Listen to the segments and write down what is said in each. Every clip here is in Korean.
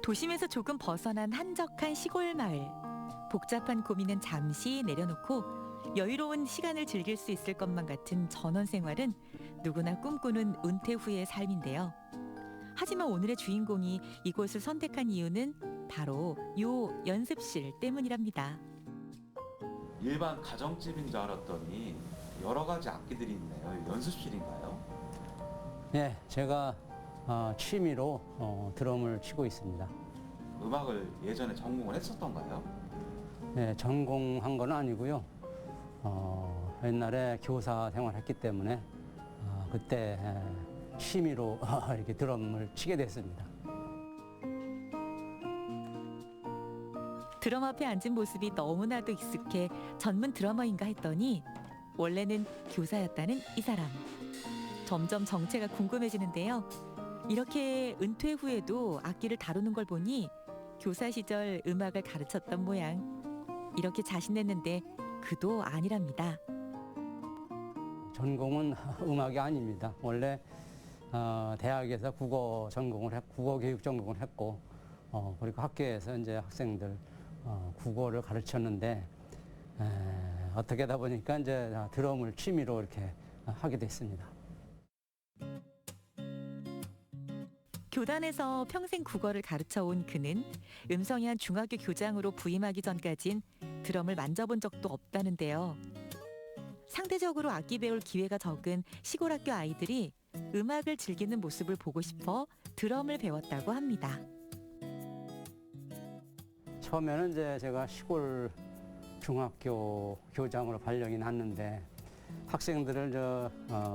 도심에서 조금 벗어난 한적한 시골 마을. 복잡한 고민은 잠시 내려놓고 여유로운 시간을 즐길 수 있을 것만 같은 전원 생활은 누구나 꿈꾸는 은퇴 후의 삶인데요. 하지만 오늘의 주인공이 이곳을 선택한 이유는 바로 요 연습실 때문이랍니다. 일반 가정집인 줄 알았더니 여러 가지 악기들이 있네요. 연습실인가요? 네, 제가 취미로 드럼을 치고 있습니다. 음악을 예전에 전공을 했었던가요? 네, 전공한 건 아니고요. 옛날에 교사 생활했기 때문에 그때 취미로 이렇게 드럼을 치게 됐습니다. 드럼 앞에 앉은 모습이 너무나도 익숙해 전문 드러머인가 했더니 원래는 교사였다는 이 사람. 점점 정체가 궁금해지는데요. 이렇게 은퇴 후에도 악기를 다루는 걸 보니 교사 시절 음악을 가르쳤던 모양. 이렇게 자신했는데 그도 아니랍니다. 전공은 음악이 아닙니다. 원래 대학에서 국어 교육 전공을 했고, 그리고 학교에서 이제 학생들 국어를 가르쳤는데 어떻게 하다 보니까 이제 드럼을 취미로 이렇게 하게 됐습니다. 교단에서 평생 국어를 가르쳐 온 그는 음성이 한 중학교 교장으로 부임하기 전까진 드럼을 만져본 적도 없다는데요. 상대적으로 악기 배울 기회가 적은 시골 학교 아이들이 음악을 즐기는 모습을 보고 싶어 드럼을 배웠다고 합니다. 처음에는 이제 제가 시골 중학교 교장으로 발령이 났는데 학생들을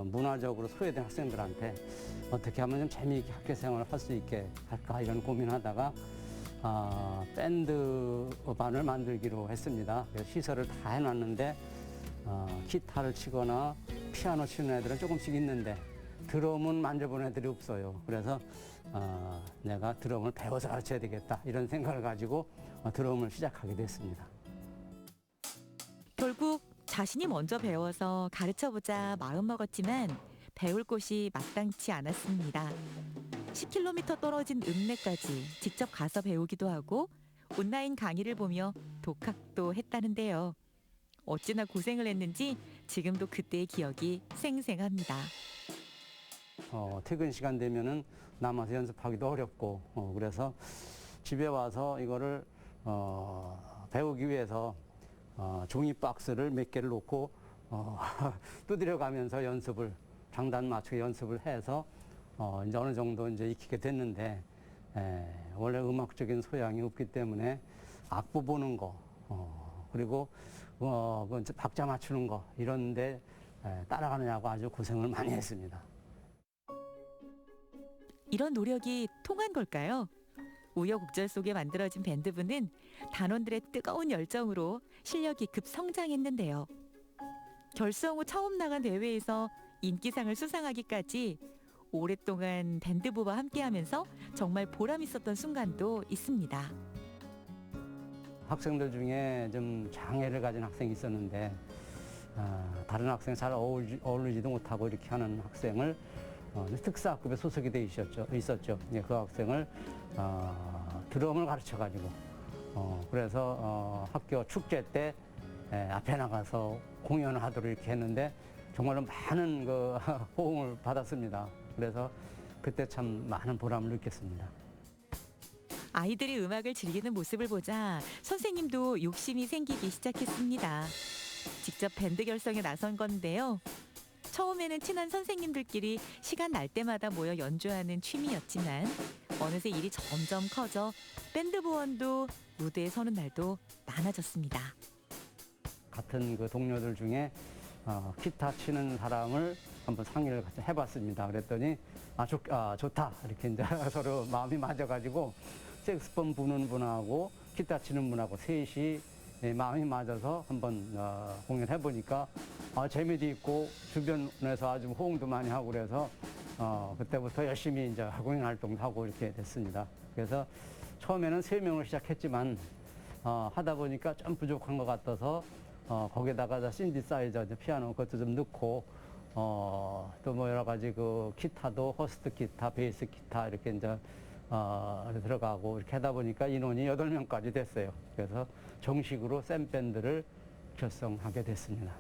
문화적으로 소외된 학생들한테 어떻게 하면 좀 재미있게 학교 생활을 할 수 있게 할까 이런 고민하다가 밴드 반을 만들기로 했습니다. 그래서 시설을 다 해놨는데 기타를 치거나 피아노 치는 애들은 조금씩 있는데 드럼은 만져본 애들이 없어요. 그래서 내가 드럼을 배워서 가르쳐야 되겠다 이런 생각을 가지고 드럼을 시작하게 됐습니다. 결국 자신이 먼저 배워서 가르쳐보자 마음먹었지만 배울 곳이 마땅치 않았습니다. 10km 떨어진 읍내까지 직접 가서 배우기도 하고 온라인 강의를 보며 독학도 했다는데요. 어찌나 고생을 했는지 지금도 그때의 기억이 생생합니다. 퇴근 시간 되면은 남아서 연습하기도 어렵고 그래서 집에 와서 이거를 배우기 위해서 종이 박스를 몇 개를 놓고 두드려가면서 장단 맞추게 연습을 해서 이제 어느 정도 이제 익히게 됐는데 원래 음악적인 소양이 없기 때문에 악보 보는 거 그리고 박자 맞추는 거 이런데 따라가느냐고 아주 고생을 많이 했습니다. 이런 노력이 통한 걸까요? 우여곡절 속에 만들어진 밴드부는 단원들의 뜨거운 열정으로 실력이 급성장했는데요. 결성 후 처음 나간 대회에서 인기상을 수상하기까지 오랫동안 밴드부와 함께하면서 정말 보람 있었던 순간도 있습니다. 학생들 중에 좀 장애를 가진 학생이 있었는데 다른 학생 잘 어울리지도 못하고 이렇게 하는 학생을 특사학급에 소속이 돼 있었죠. 그 학생을 드럼을 가르쳐가지고 그래서 학교 축제 때 앞에 나가서 공연을 하도록 이렇게 했는데 정말로 많은 호응을 받았습니다. 그래서 그때 참 많은 보람을 느꼈습니다. 아이들이 음악을 즐기는 모습을 보자 선생님도 욕심이 생기기 시작했습니다. 직접 밴드 결성에 나선 건데요. 처음에는 친한 선생님들끼리 시간 날 때마다 모여 연주하는 취미였지만 어느새 일이 점점 커져 밴드 부원도 무대에 서는 날도 많아졌습니다. 같은 동료들 중에 기타 치는 사람을 한번 상의를 같이 해봤습니다. 그랬더니 좋다 이렇게 이제 서로 마음이 맞아가지고 색스폰 부는 분하고 기타 치는 분하고 셋이 마음이 맞아서 한번 공연해 보니까 재미도 있고 주변에서 아주 호응도 많이 하고 그래서 그때부터 열심히 이제 공연 활동도 하고 이렇게 됐습니다. 그래서 처음에는 3명을 시작했지만 하다 보니까 좀 부족한 것 같아서 거기다가 신디사이저 피아노 그것도 좀 넣고 또 뭐 여러 가지 기타도 호스트 기타, 베이스 기타 이렇게 이제 들어가고 이렇게 하다 보니까 인원이 8명까지 됐어요. 그래서 정식으로 샘밴드를 결성하게 됐습니다.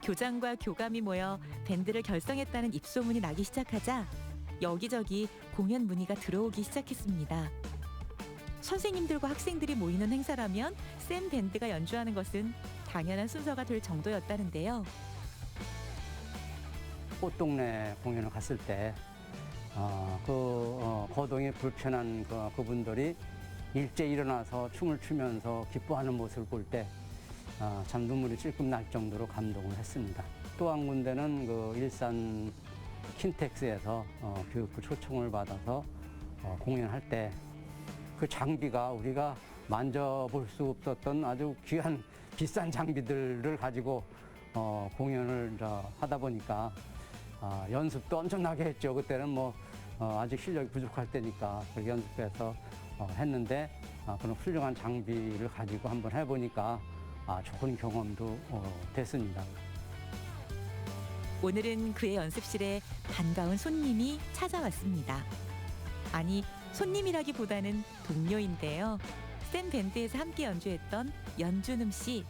교장과 교감이 모여 밴드를 결성했다는 입소문이 나기 시작하자 여기저기 공연 문의가 들어오기 시작했습니다. 선생님들과 학생들이 모이는 행사라면 샘 밴드가 연주하는 것은 당연한 순서가 될 정도였다는데요. 꽃동네 공연을 갔을 때 거동이 불편한 그분들이 일제 일어나서 춤을 추면서 기뻐하는 모습을 볼 때 참 눈물이 찔끔 날 정도로 감동을 했습니다. 또 한 군데는 그 일산 킨텍스에서 교육부 초청을 받아서 공연할 때 그 장비가 우리가 만져볼 수 없었던 아주 귀한 비싼 장비들을 가지고 공연을 하다 보니까 연습도 엄청나게 했죠. 그때는 뭐 아직 실력이 부족할 때니까 그렇게 연습해서 했는데 그런 훌륭한 장비를 가지고 한번 해보니까 좋은 경험도 됐습니다. 오늘은 그의 연습실에 반가운 손님이 찾아왔습니다. 아니, 손님이라기보다는 동료인데요. 샘 밴드에서 함께 연주했던 연준음 씨.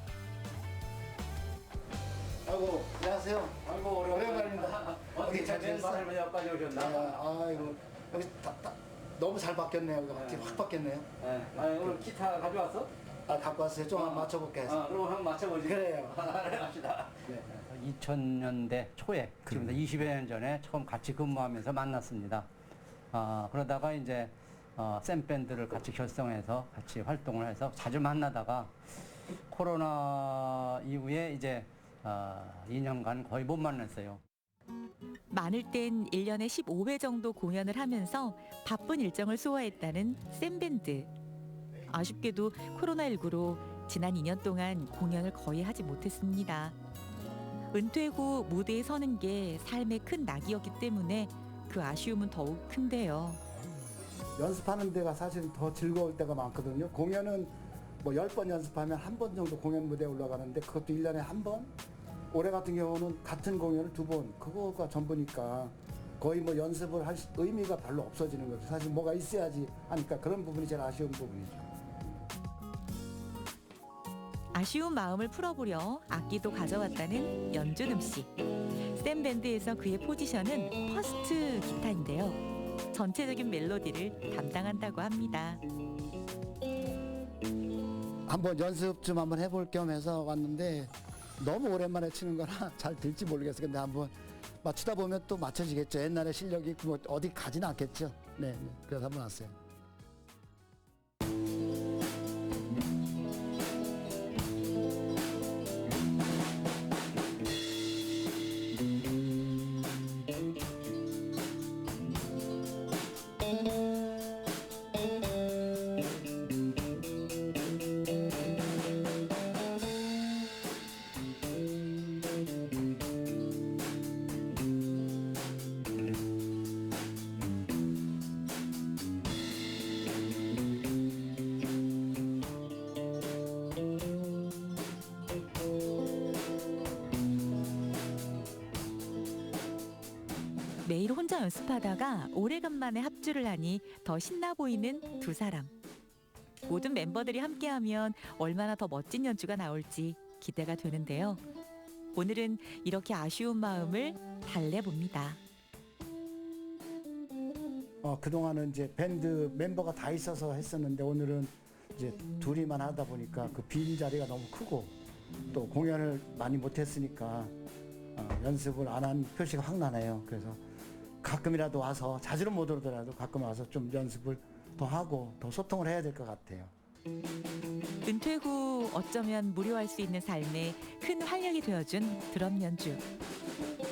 아이고, 안녕하세요. 아이고 오랜만입니다. 어떻게 잘 지냈어요? 잘 여기까지 오셨나? 아이고, 여기 너무 잘 바뀌었네요. 여기 확 바뀌었네요. 네. 오늘 기타 가져왔어? 갖고 왔어요. 좀 한번 맞춰볼게 해서. 그럼 한번 맞춰보지. 그래요. 합시다. 2000년대 초에 지금부터 20여 년 전에 처음 같이 근무하면서 만났습니다. 그러다가 이제 샘 밴드를 같이 결성해서 같이 활동을 해서 자주 만나다가 코로나 이후에 이제 2년간 거의 못 만났어요. 많을 땐 1년에 15회 정도 공연을 하면서 바쁜 일정을 소화했다는 샘 밴드. 아쉽게도 코로나19로 지난 2년 동안 공연을 거의 하지 못했습니다. 은퇴 후 무대에 서는 게 삶의 큰 낙이었기 때문에 그 아쉬움은 더욱 큰데요. 연습하는 데가 사실 더 즐거울 때가 많거든요. 공연은 뭐 10번 연습하면 한 번 정도 공연 무대에 올라가는데 그것도 1년에 한 번? 올해 같은 경우는 같은 공연을 2번, 그거가 전부니까 거의 뭐 연습을 할 의미가 별로 없어지는 거죠. 사실 뭐가 있어야지 하니까 그런 부분이 제일 아쉬운 부분이죠. 아쉬운 마음을 풀어보려 악기도 가져왔다는 연준음 씨. 샘 밴드에서 그의 포지션은 퍼스트 기타인데요. 전체적인 멜로디를 담당한다고 합니다. 한번 연습 좀 한번 해볼 겸 해서 왔는데 너무 오랜만에 치는 거라 잘 될지 모르겠어요. 근데 한번 맞추다 보면 또 맞춰지겠죠. 옛날에 실력이 뭐 어디 가지는 않겠죠. 네, 그래서 한번 왔어요. 매일 혼자 연습하다가 오래간만에 합주를 하니 더 신나 보이는 두 사람. 모든 멤버들이 함께하면 얼마나 더 멋진 연주가 나올지 기대가 되는데요. 오늘은 이렇게 아쉬운 마음을 달래봅니다. 그동안은 이제 밴드 멤버가 다 있어서 했었는데 오늘은 이제 둘이만 하다 보니까 그 빈 자리가 너무 크고 또 공연을 많이 못했으니까 연습을 안 한 표시가 확 나네요. 그래서 가끔이라도 와서 자주는 못 오더라도 가끔 와서 좀 연습을 더 하고 더 소통을 해야 될 것 같아요. 은퇴 후 어쩌면 무료할 수 있는 삶에 큰 활력이 되어준 드럼 연주.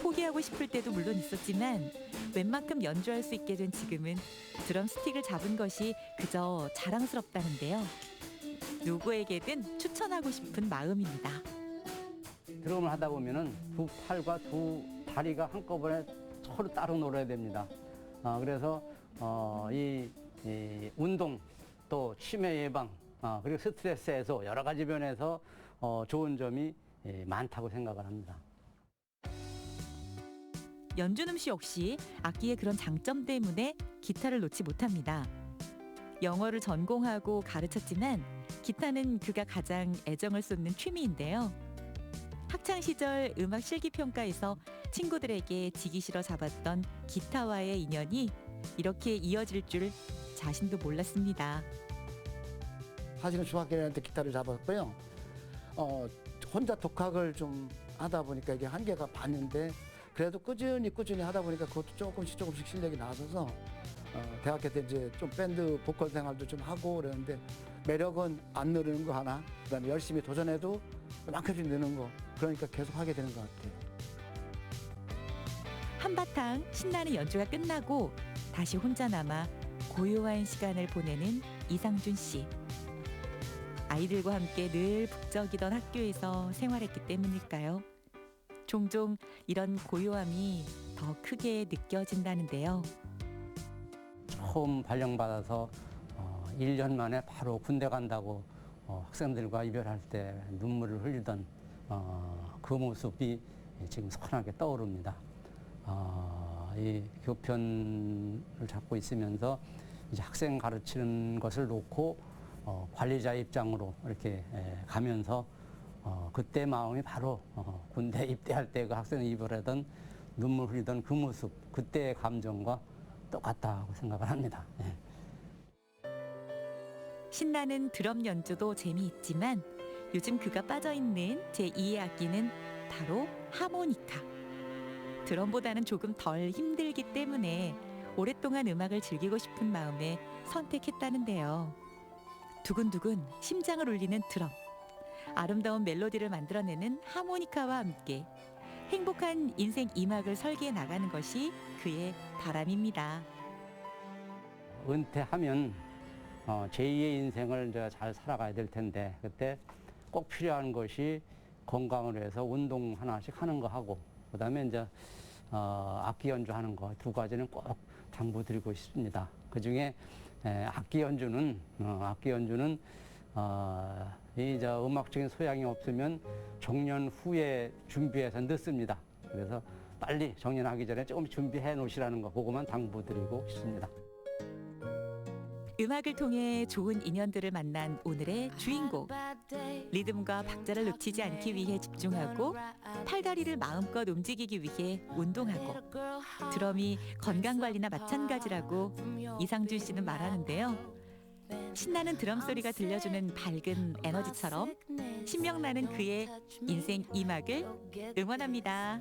포기하고 싶을 때도 물론 있었지만 웬만큼 연주할 수 있게 된 지금은 드럼 스틱을 잡은 것이 그저 자랑스럽다는데요. 누구에게든 추천하고 싶은 마음입니다. 드럼을 하다 보면은 두 팔과 두 다리가 한꺼번에 서로 따로 놀아야 됩니다. 그래서 이 운동 또 치매 예방 그리고 스트레스 해소 여러 가지 면에서 좋은 점이 많다고 생각을 합니다. 연준음 씨 역시 악기의 그런 장점 때문에 기타를 놓지 못합니다. 영어를 전공하고 가르쳤지만 기타는 그가 가장 애정을 쏟는 취미인데요. 학창 시절 음악 실기 평가에서 친구들에게 지기 싫어 잡았던 기타와의 인연이 이렇게 이어질 줄 자신도 몰랐습니다. 사실은 중학교 1학년 때 기타를 잡았고요. 혼자 독학을 좀 하다 보니까 이게 한계가 봤는데 그래도 꾸준히 하다 보니까 그것도 조금씩 실력이 나서서 대학교 때 이제 좀 밴드 보컬 생활도 좀 하고 그러는데 매력은 안 누르는 거 하나, 그다음에 열심히 도전해도 그만큼씩 느는 거, 그러니까 계속 하게 되는 것 같아요. 한바탕 신나는 연주가 끝나고 다시 혼자 남아 고요한 시간을 보내는 이상준 씨. 아이들과 함께 늘 북적이던 학교에서 생활했기 때문일까요? 종종 이런 고요함이 더 크게 느껴진다는데요. 처음 발령받아서 1년 만에 바로 군대 간다고 학생들과 이별할 때 눈물을 흘리던 그 모습이 지금 선하게 떠오릅니다. 이 교편을 잡고 있으면서 이제 학생 가르치는 것을 놓고 관리자 입장으로 이렇게 가면서 그때 마음이 바로 군대 입대할 때 그 학생 이별하던 눈물 흘리던 그 모습, 그때의 감정과 똑같다고 생각을 합니다. 신나는 드럼 연주도 재미있지만 요즘 그가 빠져있는 제2의 악기는 바로 하모니카. 드럼보다는 조금 덜 힘들기 때문에 오랫동안 음악을 즐기고 싶은 마음에 선택했다는데요. 두근두근 심장을 울리는 드럼. 아름다운 멜로디를 만들어내는 하모니카와 함께 행복한 인생 2막을 설계해 나가는 것이 그의 바람입니다. 은퇴하면 제2의 인생을 이제 잘 살아가야 될 텐데 그때 꼭 필요한 것이 건강을 위해서 운동 하나씩 하는 거 하고 그다음에 이제 악기 연주하는 거 두 가지는 꼭 당부드리고 싶습니다. 그중에 악기 연주는 이 음악적인 소양이 없으면 정년 후에 준비해서 늦습니다. 그래서 빨리 정년하기 전에 조금 준비해 놓으시라는 거 그거만 당부드리고 싶습니다. 음악을 통해 좋은 인연들을 만난 오늘의 주인공. 리듬과 박자를 놓치지 않기 위해 집중하고 팔다리를 마음껏 움직이기 위해 운동하고 드럼이 건강관리나 마찬가지라고 이상준 씨는 말하는데요. 신나는 드럼 소리가 들려주는 밝은 에너지처럼 신명나는 그의 인생 2막을 응원합니다.